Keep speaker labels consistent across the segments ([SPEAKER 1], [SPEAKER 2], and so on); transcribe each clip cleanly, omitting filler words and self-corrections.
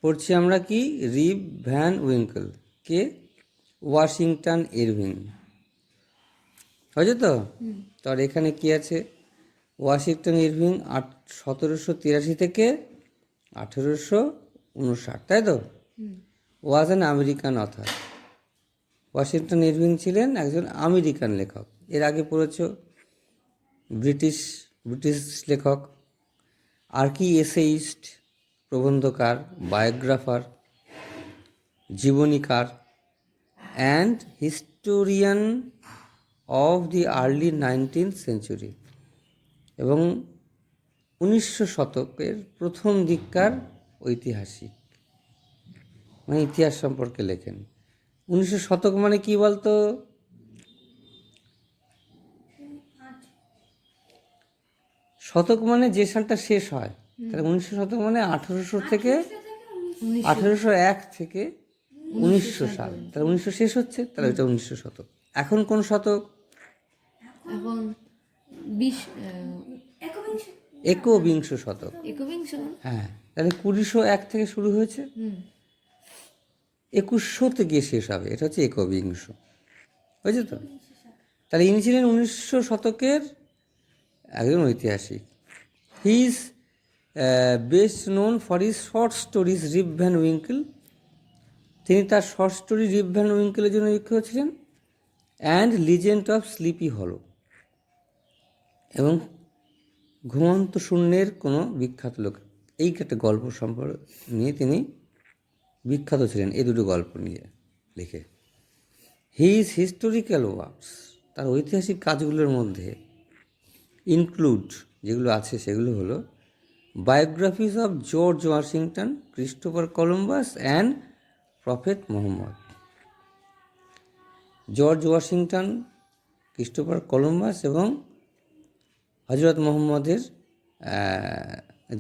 [SPEAKER 1] পড়ছি আমরা কি রিব ভ্যান উইঙ্কেল, কে ওয়াশিংটন ইরভিং, হয়েছে তো? তার এখানে কি আছে, ওয়াশিংটন ইরভিং 1783 থেকে 1859, তাই তো? Was an American other. Washington Irving ছিলেন একজন আমেরিকান লেখক। এর আগে পড়েছ ব্রিটিশ ব্রিটিশ লেখক, আর কি এসেইস্ট, প্রবন্ধকার, বায়োগ্রাফার, জীবনীকার and historian of the early 19th century, এবং 1900 শতকের প্রথম দিককার ঐতিহাসিক, মানে ইতিহাস সম্পর্কে লেখেন। 1900 শতক মানে কি বলতো? শতক মানে যে সালটা শেষ হয়, তাহলে 1900 শতক মানে 1800 থেকে 1801 থেকে 1900 সাল, তাহলে 1900 শেষ হচ্ছে, তাহলে ওইটা 1900 শতক। এখন কোন শতক?
[SPEAKER 2] এখন
[SPEAKER 1] একবিংশ শতক। হ্যাঁ, তাহলে 2001 থেকে শুরু হয়েছে, 2100 গিয়ে শেষ হবে, এটা হচ্ছে একবিংশ, বুঝেছো তো? তাহলে ইনি ছিলেন 1900 শতকের একজন ঐতিহাসিক। He is best known for his short stories rib Van Winkel. তিনি তার শর্ট স্টোরি রিব ভ্যান উইঙ্কেলের জন্য বিখ্যাত ছিলেন, অ্যান্ড লিজেন্ড অফ স্লিপি হলো, এবং ঘুমন্ত শূন্যের কোনো বিখ্যাত লোক, এই একটা গল্প সম্পর্কে নিয়ে তিনি বিখ্যাত ছিলেন, এই দুটো গল্প নিয়ে লিখে। হিজ হিস্টোরিক্যাল ওয়ার্কস, তার ঐতিহাসিক কাজগুলোর মধ্যে ইনক্লুড, যেগুলো আছে সেগুলো হলো biographies of George Washington, Christopher Columbus and prophet Mohammad. George Washington, Christopher Columbus এবং হজরত মোহাম্মদের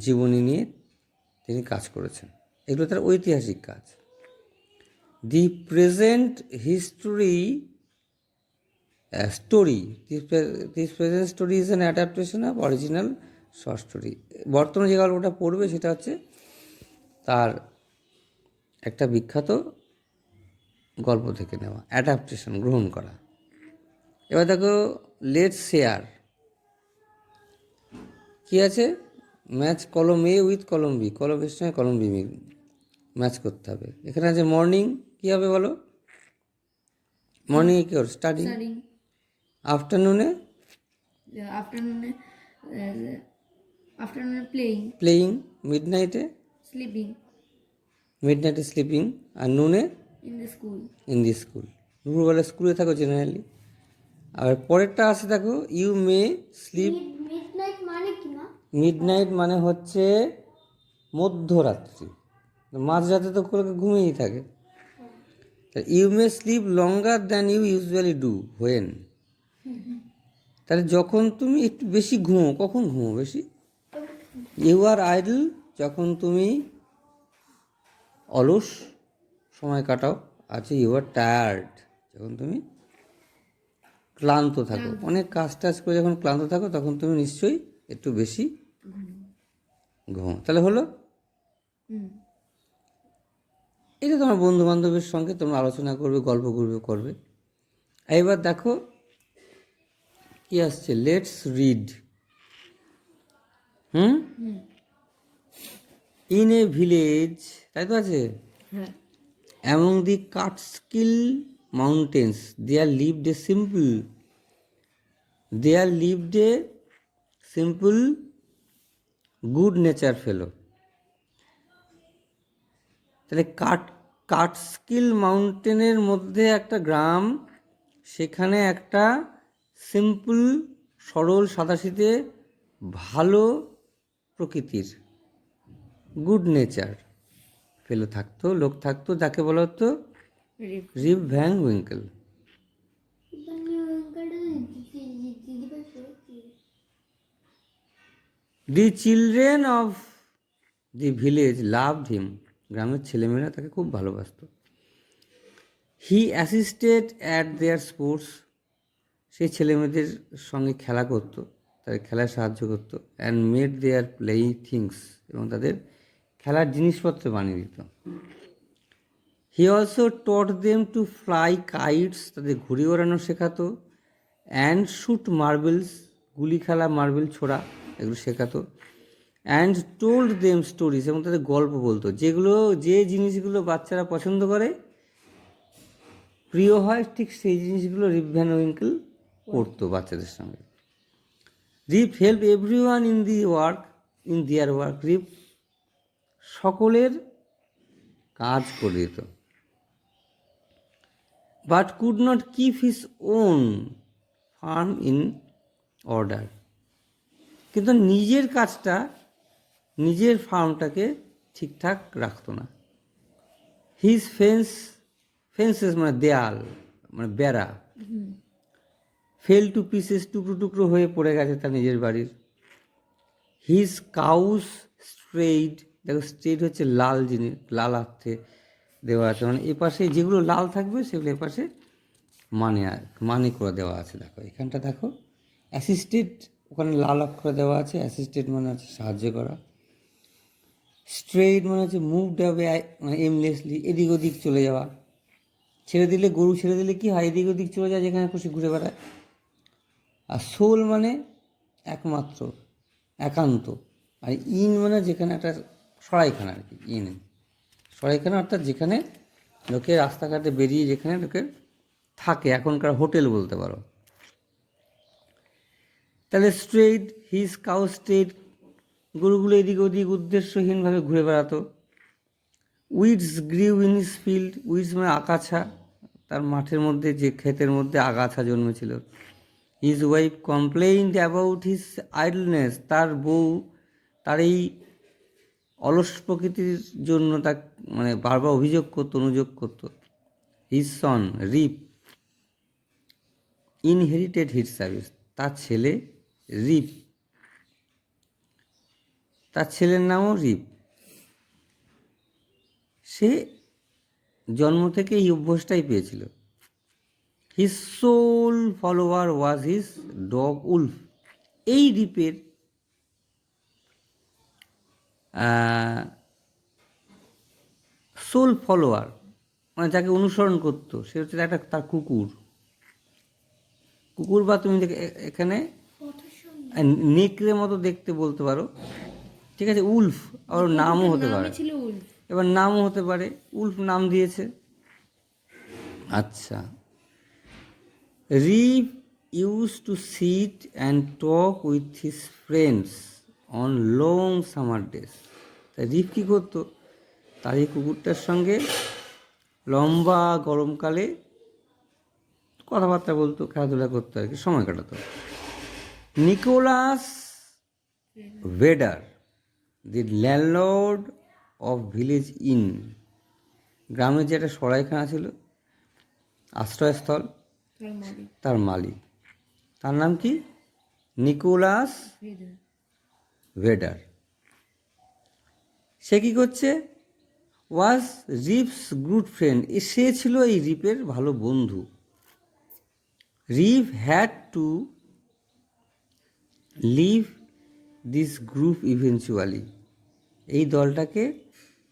[SPEAKER 1] জীবনী নিয়ে তিনি কাজ করেছেন, এগুলো তার ঐতিহাসিক কাজ। The present history story, this present story is an adaptation of original short story. বর্তমানে যে গল্পটা পড়বে সেটা হচ্ছে তার একটা বিখ্যাত গল্প থেকে নেওয়া, অ্যাডাপ্টেশন, গ্রহণ করা। এবার দেখো, লেটস শেয়ার কী আছে, ম্যাচ কলম এ উইথ কলম বি, কলম এর সঙ্গে কলম বি ম্যাচ করতে হবে। এখানে আছে মর্নিং, কী হবে বলো? মর্নিংয়ে কী হবে? স্টাডি। আফটারনুনে প্লেয়িং, মিডনাইটে স্লিপিং, আর নুনে ইন দি স্কুল, দুপুরবেলা স্কুলে থাকো জেনারেলি। আর পরেরটা আছে দেখো, ইউ মে স্লিপ। মিডনাইট মানে হচ্ছে মধ্যরাত্রি, মাঝরাতে তো ঘুমিয়েই থাকে। You may sleep longer than you usually do when, তাহলে যখন তুমি একটু বেশি ঘুমো, কখন ঘুমো বেশি? ইউ আর আইডল, যখন তুমি অলস সময় কাটাও। আছে ইউ আর টায়ার্ড, যখন তুমি ক্লান্ত থাকো, অনেক কাজ টাজ করে যখন ক্লান্ত থাকো তখন তুমি নিশ্চয়ই একটু বেশি ঘুমো। তাহলে হলো, এটা তোমার বন্ধু বান্ধবের সঙ্গে তোমরা আলোচনা করবে, গল্প করবে। এবার দেখো কি আসছে, let's read. In a village, তাই তো আছে, among the Catskill mountains there lived a simple good nature fellow. তাহলে কাটস্কিল মাউন্টেনের মধ্যে একটা গ্রাম, সেখানে একটা সিম্পল, সরল, সাদাসিধে, ভালো প্রকৃতির গুড নেচার ফেলো থাকতো, লোক থাকতো, যাকে বলা হতো Rip Van Winkle. The children of the village loved him, গ্রামের ছেলেমেয়েরা তাকে খুব ভালোবাসত। He assisted at their sports, সেই ছেলেমেয়েদের সঙ্গে খেলা করতো, তাদের খেলায় সাহায্য করতো। And made their playing things, এবং তাদের খেলার জিনিসপত্র বানিয়ে দিত। He also taught them to fly kites, তাদের ঘুড়ি ওড়ানো শেখাতো, অ্যান্ড শুট মার্বেলস, গুলি খেলা, মার্বেল ছোড়া, এগুলো শেখাতো, অ্যান্ড টোল্ড দেম স্টোরিজ, এবং তাদের গল্প বলতো, যে জিনিসগুলো বাচ্চারা পছন্দ করে, প্রিয় হয়, ঠিক সেই জিনিসগুলো রিপ ভ্যান উইঙ্কেল করতো বাচ্চাদের সঙ্গে। Rip help everyone in their work, Rip সকলের কাজ করে দিত। But could not keep his own farm in order, কিন্তু নিজের কাজটা, নিজের ফার্মটাকে ঠিকঠাক রাখতো না। হিজ ফেন্সেস মানে দেয়াল, মানে বেড়া, ফেল টু পিসেস, টুকরো টুকরো হয়ে পড়ে গেছে তার নিজের বাড়ির। হিজ কাউস স্ট্রেইড, দেখো স্ট্রেইড হচ্ছে লাল জিনিস, লাল অর্থে দেওয়া আছে, মানে এপাশে যেগুলো লাল থাকবে সেগুলো এপাশে মানে করে দেওয়া আছে। দেখো এখানটা দেখো অ্যাসিস্টেড, ওখানে লাল অক্ষরে দেওয়া আছে, অ্যাসিস্টেড মানে হচ্ছে সাহায্য করা, স্ট্রেইট মানে হচ্ছে মুভড হবে, মানে এমলেসলি, এদিক ওদিক চলে যাওয়া। ছেড়ে দিলে, গরু ছেড়ে দিলে কি হয়, এদিক ওদিক চলে যায়, যেখানে খুশি ঘুরে বেড়ায়। আর সোল মানে একমাত্র, একান্ত, আর ইন মানে যেখানে একটা সরাইখানা আর কি, ইন সরাইখানা অর্থাৎ যেখানে লোকে রাস্তাঘাটে বেরিয়ে যেখানে লোকের থাকে, এখনকার হোটেল বলতে পারো। তাহলে স্ট্রেইট, হিজ কাউ স্ট্রেইট, গরুগুলো এদিক ওদিক উদ্দেশ্যহীনভাবে ঘুরে বেড়াতো। Weeds grew in his field, weeds মানে আগাছা, তার মাঠের মধ্যে, যে ক্ষেতের মধ্যে আগাছা জন্মেছিল। His wife complained about his idleness, তার বউ তার এই অলস প্রকৃতির জন্য তা মানে বারবার অভিযোগ করতো, অনুযোগ করতো। হিজ সন রিপ ইনহেরিটেড হিজ সার্ভিস, তার ছেলে রিপ, তার ছেলের নামও রিপ, সে জন্ম থেকে এই অভ্যাসটাই পেয়েছিল। His sole follower was his dog Wolf, এই রিপের সোল ফলোয়ার মানে যাকে অনুসরণ করতো, সে হচ্ছে একটা তার কুকুর, বা তুমি এখানে নেকড়ে মতো দেখতে বলতে পারো, ঠিক আছে। উলফ, আবার নামও হতে পারে, এবার নামও হতে পারে, উলফ নাম দিয়েছে। আচ্ছা, Rip used to sit and talk with his friends on long summer days, তাই রিপ কী করতো, তার এই কুকুরটার সঙ্গে লম্বা গরমকালে কথাবার্তা বলতো, খেলাধুলা করতো আর কি, সময় কাটাতো। Nicholas Vedder, the landlord of village inn, গ্রামের যে একটা সরাইখানা ছিল, আশ্রয়স্থল, তার মালিক, তার নাম কি, নিকোলাস ভেডার। সে কী করছে, ওয়াজ রিপস গুড ফ্রেন্ড, সে ছিল এই রিপের ভালো বন্ধু। Rip had to leave this group eventually, এই দলটাকে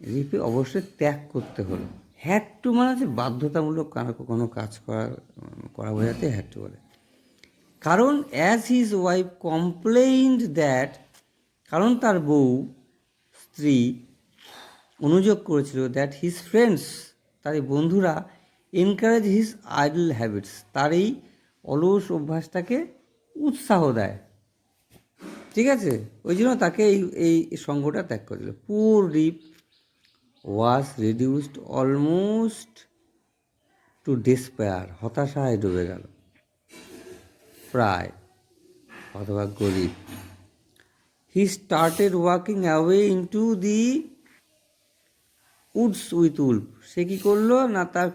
[SPEAKER 1] রিপে অবশ্যই ত্যাগ করতে হলো। হ্যাড টু মানে হচ্ছে বাধ্যতামূলক কোনো কাজ করা বোঝাতে হ্যাড টু বলে। কারণ অ্যাজ হিজ ওয়াইফ কমপ্লেইনড দ্যাট, কারণ তার বউ, স্ত্রী অনুযোগ করেছিল, দ্যাট হিজ ফ্রেন্ডস, তার এই বন্ধুরা, এনকারেজ হিজ আইডল হ্যাবিটস, তার এই অলস অভ্যাসটাকে উৎসাহ দেয়, ঠিক আছে, ওই জন্য তাকে এই সঙ্গটা ত্যাগ করেছিল। Poor Rip was reduced almost to despair, হতাশায় ডুবে গেল প্রায়, অথবা গরিব। He started walking away into the woods with Wolf, সে কী করলো না, তার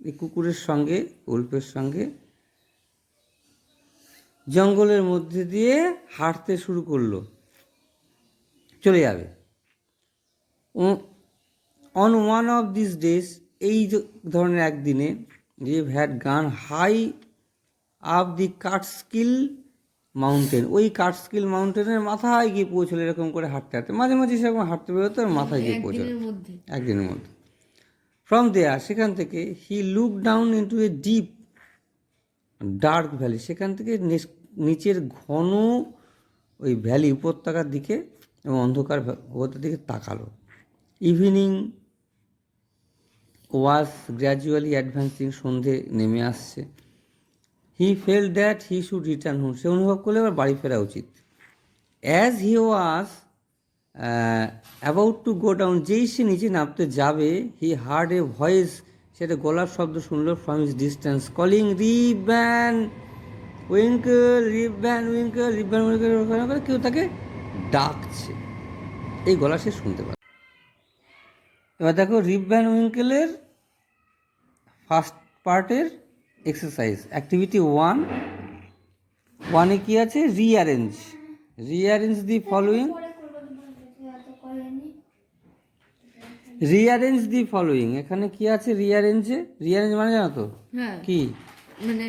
[SPEAKER 1] এই কুকুরের সঙ্গে, উল্ফের সঙ্গে জঙ্গলের মধ্যে দিয়ে হাঁটতে শুরু করলো, চলে যাবে। On one of these days, এই ধরনের একদিনে, Rip had gone high up the Catskill mountain, ওই কার্টস্কিল মাউন্টেনের মাথায় গিয়ে পৌঁছলো এরকম করে হাঁটতে হাঁটতে, মাঝে মাঝে সেরকম হাঁটতে বেরোতো আর মাথায় গিয়ে পৌঁছলো
[SPEAKER 2] একদিনের মধ্যে।
[SPEAKER 1] একদিনের মধ্যে। ফ্রম দেয়ার, সেখান থেকে he look down into a deep dark valley, সেখান থেকে নিচের ঘন ওই ভ্যালি উপত্যকার দিকে এবং অন্ধকার উপত্যকার দিকে তাকালো। ইভিনিং ওয়াজ গ্র্যাজুয়ালি অ্যাডভান্সিং, সন্ধে নেমে আসছে। He felt that he should return home, সে অনুভব করলে এবার বাড়ি ফেরা উচিত। As he was about to go down, যেই সে নিচে নামতে যাবে, হি হার্ড এ ভয়েস, সেটা গলার শব্দ শুনলো, from his distance, calling Rip Van Winkle, Rip Van Winkle, Rip Van Winkle, করে কেউ তাকে ডাকছে, এই গলা সে শুনতে পারে। এবার দেখো রিব্যান উইঙ্কেলের ফার্স্ট পার্টের এক্সারসাইজ, অ্যাক্টিভিটি 1 কি আছে, রিঅ্যারেঞ্জ দি ফলোয়িং, এখানে কি আছে রিঅ্যারেঞ্জ মানে জানো তো
[SPEAKER 2] হ্যাঁ,
[SPEAKER 1] কি,
[SPEAKER 2] মানে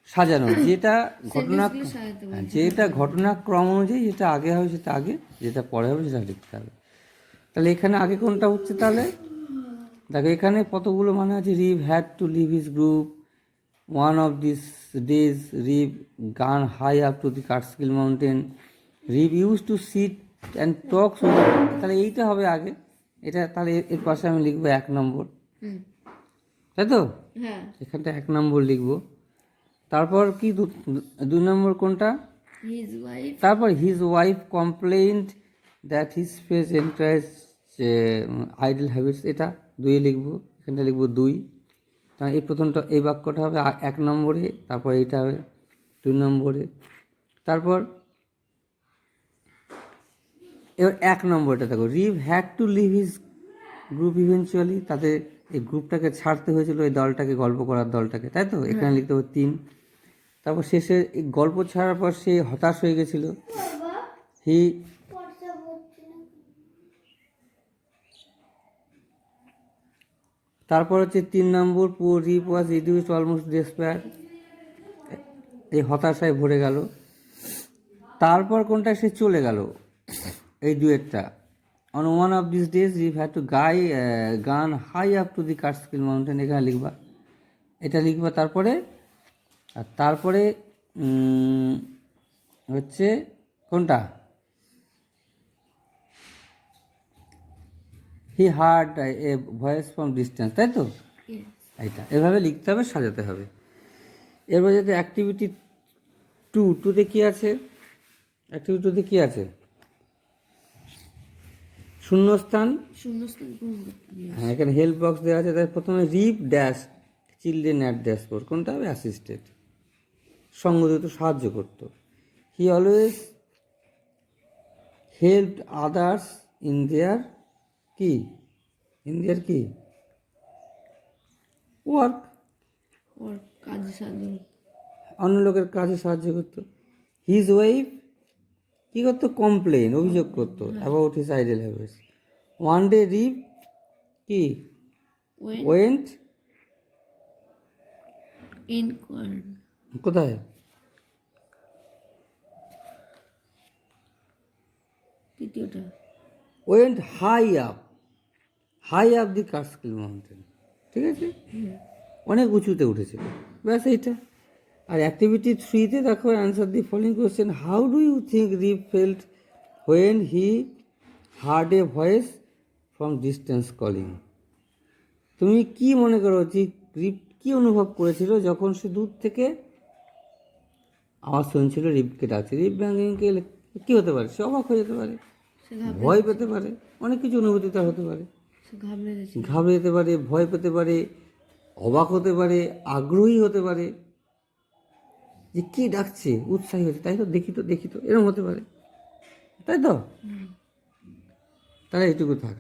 [SPEAKER 1] সাজানো, যেটা ঘটনা,
[SPEAKER 2] সাজাতে
[SPEAKER 1] যেটা ঘটনাক্রম অনুযায়ী, যেটা আগে হবে সেটা আগে, যেটা পরে হবে সেটা লিখতে হবে। তাহলে এখানে আগে কোনটা হচ্ছে, তাহলে দেখো এখানে কতগুলো মানে আছে, Rip had to leave his group, one of these days Rip gone high up to the Catskill mountain, Rip used to sit and talk, তাহলে এইটা হবে আগে, এটা তাহলে এর পাশে আমি লিখবো 1 নম্বর, তাই তো,
[SPEAKER 2] হ্যাঁ,
[SPEAKER 1] এখানটা 1 নম্বর লিখবো। তারপর কি 2 নম্বর কোনটা,
[SPEAKER 2] হিজ ওয়াইফ,
[SPEAKER 1] তারপর his wife complained that his face encourage idle habits, এটা 2 লিখবো, এখানটা লিখবো 2, কারণ এই প্রথমটা, এই বাক্যটা হবে 1 নম্বরে, তারপর এইটা হবে 2 নম্বরে। তারপর এবার 1 নম্বরটা দেখো, Rip had to leave his group eventually, তাদের এই গ্রুপটাকে ছাড়তে হয়েছিল, এই দলটাকে, গল্প করার দলটাকে, তাই তো, এখানে লিখতে হবে 3। তারপর শেষে এই গল্প ছাড়ার পর সে হতাশ হয়ে গেছিল, হি, তারপর হচ্ছে 3 নম্বর, poor Rip was reduced almost despair, এই হতাশায় ভরে গেল। তারপর কোনটা, সে চলে গেল, এই ডুয়েটটা, on one of these days Rip had to gone high up to the Catskill mountain, এখানে লিখবা, এটা লিখবা। তারপরে আর তারপরে হচ্ছে কোনটা, he heard a voice from distance, তাই তো, এইটা এভাবে লিখতে হবে, সাজাতে হবে। এরপর যাতে অ্যাক্টিভিটি 2তে কী আছে, অ্যাক্টিভিটি 2তে কী আছে, শূন্যস্থান,
[SPEAKER 2] পূরণ করতে হবে।
[SPEAKER 1] হ্যাঁ এখানে হেল্প বক্স দেওয়া আছে, তাই প্রথমে রিপ ড্যাশ চিলড্রেন অ্যাট ড্যাশবোর্ড, কোনটা হবে, অ্যাসিস্টেড, সঙ্গত সাহায্য করতো। He always helped others in their কি, কি ওয়ার্ক,
[SPEAKER 2] ওর কাজে সাহায্য,
[SPEAKER 1] অন্য লোকের কাজে সাহায্য করতো। হিজ ওয়াইফ কী করতো, কমপ্লেন, অভিযোগ করতো, about his idle habits. One day Rip কি, ওয়েন্ট
[SPEAKER 2] ইন
[SPEAKER 1] কোথায়,
[SPEAKER 2] তৃতীয়টা,
[SPEAKER 1] went high up the Catskill mountain, ঠিক আছে, অনেক উঁচুতে উঠেছিল, ব্যাস এইটা। আর অ্যাক্টিভিটি 3তে দেখো, answer the following question, how do you think Rip felt when he heard a voice from distance calling, তুমি কি মনে করো যে রিপ কী অনুভব করেছিল যখন সে দূর থেকে আওয়াজ শুনছিল, রিপকে ডাকছে, রিপ ব্যাঙ্কিংকে, কী হতে পারে, সে অবাক হয়ে যেতে পারে, ভয় পেতে পারে, অনেক কিছু অনুভূতি তার হতে পারে, ঘাবড়ে যেতে পারে, ভয় পেতে পারে, অবাক হতে পারে, আগ্রহী হতে পারে, যে কী ডাকছে, উৎসাহী হচ্ছে, তাই তো, দেখি তো এরকম হতে পারে, তাই তো, তাহলে এইটুকু থাক।